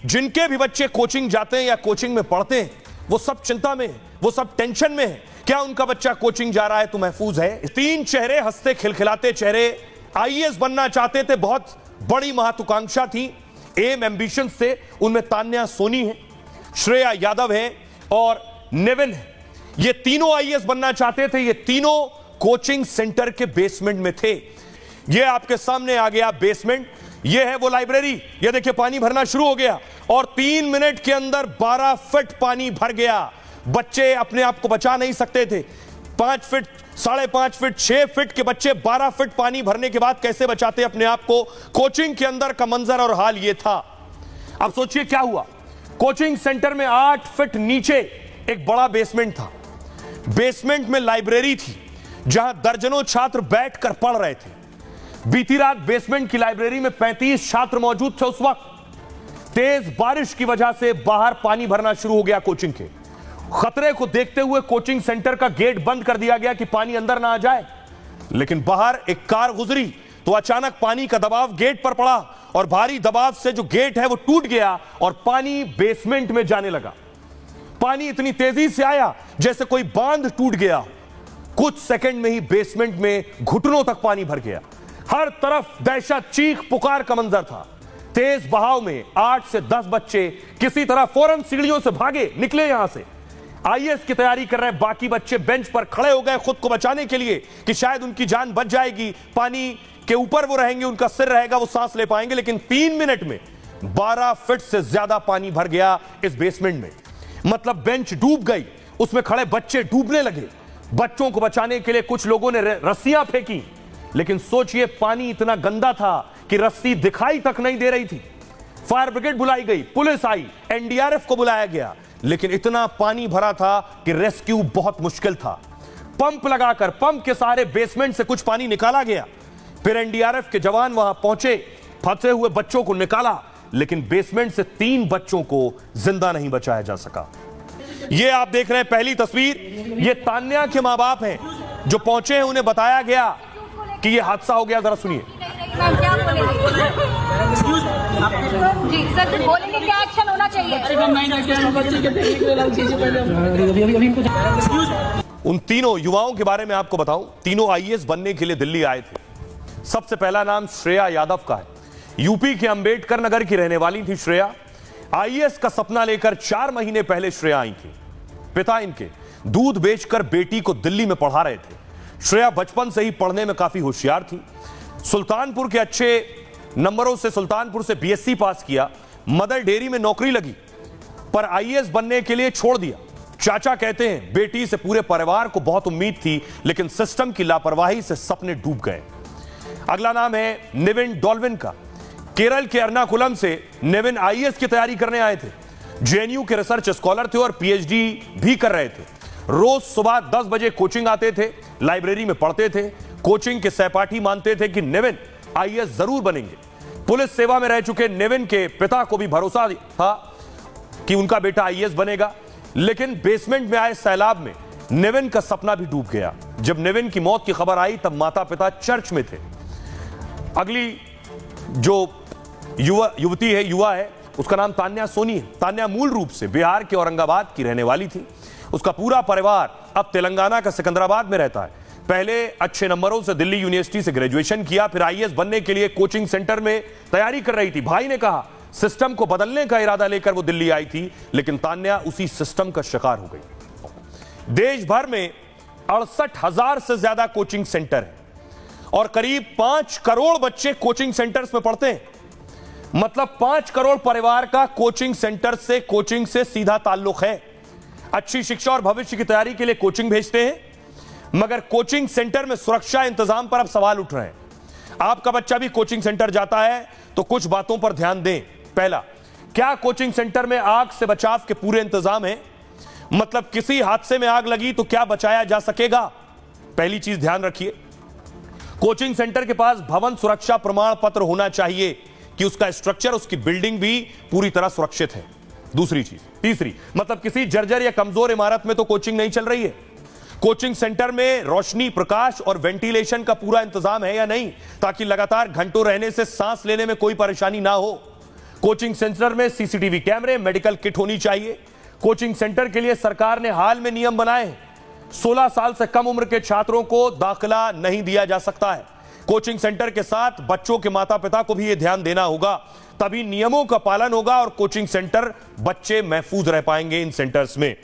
जिनके भी बच्चे कोचिंग जाते हैं या कोचिंग में पढ़ते हैं, वो सब चिंता में है, वो सब टेंशन में है। क्या उनका बच्चा कोचिंग जा रहा है तो महफूज है? 3 चेहरे, हंसते खिलखिलाते चेहरे, आईएएस बनना चाहते थे, बहुत बड़ी महत्वाकांक्षा थी, एम एम्बिशन थे। उनमें तान्या सोनी है, श्रेया यादव है और नेविन है। ये तीनों आईएएस बनना चाहते थे। ये तीनों कोचिंग सेंटर के बेसमेंट में थे। ये आपके सामने आ गया बेसमेंट। ये है वो लाइब्रेरी। ये देखिए पानी भरना शुरू हो गया और 3 मिनट के अंदर 12 फीट पानी भर गया। बच्चे अपने आप को बचा नहीं सकते थे। 5 फीट, 5.5 फीट, 6 फीट के बच्चे 12 फीट पानी भरने के बाद कैसे बचाते अपने आप को? कोचिंग के अंदर का मंजर और हाल ये था। अब सोचिए क्या हुआ। कोचिंग सेंटर में 8 फीट नीचे एक बड़ा बेसमेंट था। बेसमेंट में लाइब्रेरी थी जहां दर्जनों छात्र बैठकर पढ़ रहे थे। बीती रात बेसमेंट की लाइब्रेरी में 35 छात्र मौजूद थे। उस वक्त तेज बारिश की वजह से बाहर पानी भरना शुरू हो गया। कोचिंग के खतरे को देखते हुए कोचिंग सेंटर का गेट बंद कर दिया गया कि पानी अंदर ना आ जाए। लेकिन बाहर एक कार गुजरी तो अचानक पानी का दबाव गेट पर पड़ा और भारी दबाव से जो गेट है वो टूट गया और पानी बेसमेंट में जाने लगा। पानी इतनी तेजी से आया जैसे कोई बांध टूट गया। कुछ सेकंड में ही बेसमेंट में घुटनों तक पानी भर गया। हर तरफ दहशत, चीख पुकार का मंजर था। तेज बहाव में 8 से 10 बच्चे किसी तरह फौरन सीढ़ियों से भागे, निकले यहां से। आईएएस की तैयारी कर रहे बाकी बच्चे बेंच पर खड़े हो गए खुद को बचाने के लिए कि शायद उनकी जान बच जाएगी। पानी के ऊपर वो रहेंगे, उनका सिर रहेगा, वो सांस ले पाएंगे। लेकिन 3 मिनट में 12 फीट से ज्यादा पानी भर गया इस बेसमेंट में। मतलब बेंच डूब गई, उसमें खड़े बच्चे डूबने लगे। बच्चों को बचाने के लिए कुछ लोगों ने रस्सियां फेंकी, लेकिन सोचिए पानी इतना गंदा था कि रस्सी दिखाई तक नहीं दे रही थी। फायर ब्रिगेड बुलाई गई, पुलिस आई, एनडीआरएफ को बुलाया गया, लेकिन इतना पानी भरा था कि रेस्क्यू बहुत मुश्किल था। पंप लगाकर, पंप के सहारे बेसमेंट से कुछ पानी निकाला गया। फिर एनडीआरएफ के जवान वहां पहुंचे, फंसे हुए बच्चों को निकाला, लेकिन बेसमेंट से 3 बच्चों को जिंदा नहीं बचाया जा सका। ये आप देख रहे हैं पहली तस्वीर। ये तान्या के मां बाप हैं जो पहुंचे हैं। उन्हें बताया गया कि ये हादसा हो गया। जरा सुनिए। जी सर, बोलेंगे क्या एक्शन होना चाहिए? उन तीनों युवाओं के बारे में आपको बताऊं। तीनों आईएएस बनने के लिए दिल्ली आए थे। सबसे पहला नाम श्रेया यादव का है। यूपी के अंबेडकर नगर की रहने वाली थी श्रेया। आईएएस का सपना लेकर 4 महीने पहले श्रेया आई थी। पिता इनके दूध बेचकर बेटी को दिल्ली में पढ़ा रहे थे। श्रेया बचपन से ही पढ़ने में काफी होशियार थी। सुल्तानपुर के अच्छे नंबरों से सुल्तानपुर से बीएससी पास किया। मदर डेयरी में नौकरी लगी, पर आईएएस बनने के लिए छोड़ दिया। चाचा कहते हैं बेटी से पूरे परिवार को बहुत उम्मीद थी, लेकिन सिस्टम की लापरवाही से सपने डूब गए। अगला नाम है नेविन डॉल्विन का। केरल के एर्नाकुलम से नेविन आईएएस की तैयारी करने आए थे। जेएनयू के रिसर्च स्कॉलर थे और पीएचडी भी कर रहे थे। रोज सुबह 10 बजे कोचिंग आते थे, लाइब्रेरी में पढ़ते थे। कोचिंग के सहपाठी मानते थे कि नेविन आईएएस जरूर बनेंगे। पुलिस सेवा में रह चुके नेविन के पिता को भी भरोसा था कि उनका बेटा आईएएस बनेगा। लेकिन बेसमेंट में आए सैलाब में नेविन का सपना भी डूब गया। जब नेविन की मौत की खबर आई तब माता पिता चर्च में थे। अगली जो युवा है उसका नाम तान्या सोनी है। तान्या मूल रूप से बिहार के औरंगाबाद की रहने वाली थी। उसका पूरा परिवार अब तेलंगाना का सिकंदराबाद में रहता है। पहले अच्छे नंबरों से दिल्ली यूनिवर्सिटी से ग्रेजुएशन किया, फिर आईएएस बनने के लिए कोचिंग सेंटर में तैयारी कर रही थी। भाई ने कहा सिस्टम को बदलने का इरादा लेकर वो दिल्ली आई थी, लेकिन तान्या उसी सिस्टम का शिकार हो गई। देश भर में 68,000 से ज्यादा कोचिंग सेंटर है और करीब 5 करोड़ बच्चे कोचिंग सेंटर्स में पढ़ते हैं। मतलब 5 करोड़ परिवार का कोचिंग से सीधा ताल्लुक है। अच्छी शिक्षा और भविष्य की तैयारी के लिए कोचिंग भेजते हैं, मगर कोचिंग सेंटर में सुरक्षा इंतजाम पर अब सवाल उठ रहे हैं। आपका बच्चा भी कोचिंग सेंटर जाता है तो कुछ बातों पर ध्यान दें। पहला, क्या कोचिंग सेंटर में आग से बचाव के पूरे इंतजाम हैं? मतलब किसी हादसे में आग लगी तो क्या बचाया जा सकेगा? पहली चीज ध्यान रखिए, कोचिंग सेंटर के पास भवन सुरक्षा प्रमाण पत्र होना चाहिए कि उसका स्ट्रक्चर, उसकी बिल्डिंग भी पूरी तरह सुरक्षित है। दूसरी चीज, तीसरी, मतलब किसी जर्जर या कमजोर इमारत में तो कोचिंग नहीं चल रही है। कोचिंग सेंटर में रोशनी, प्रकाश और वेंटिलेशन का पूरा इंतजाम है या नहीं, ताकि लगातार घंटों रहने से सांस लेने में कोई परेशानी ना हो। कोचिंग सेंटर में सीसीटीवी कैमरे, मेडिकल किट होनी चाहिए। कोचिंग सेंटर के लिए सरकार ने हाल में नियम बनाए। 16 साल से कम उम्र के छात्रों को दाखिला नहीं दिया जा सकता है। कोचिंग सेंटर के साथ बच्चों के माता पिता को भी यह ध्यान देना होगा, तभी नियमों का पालन होगा और कोचिंग सेंटर बच्चे महफूज रह पाएंगे इन सेंटर्स में।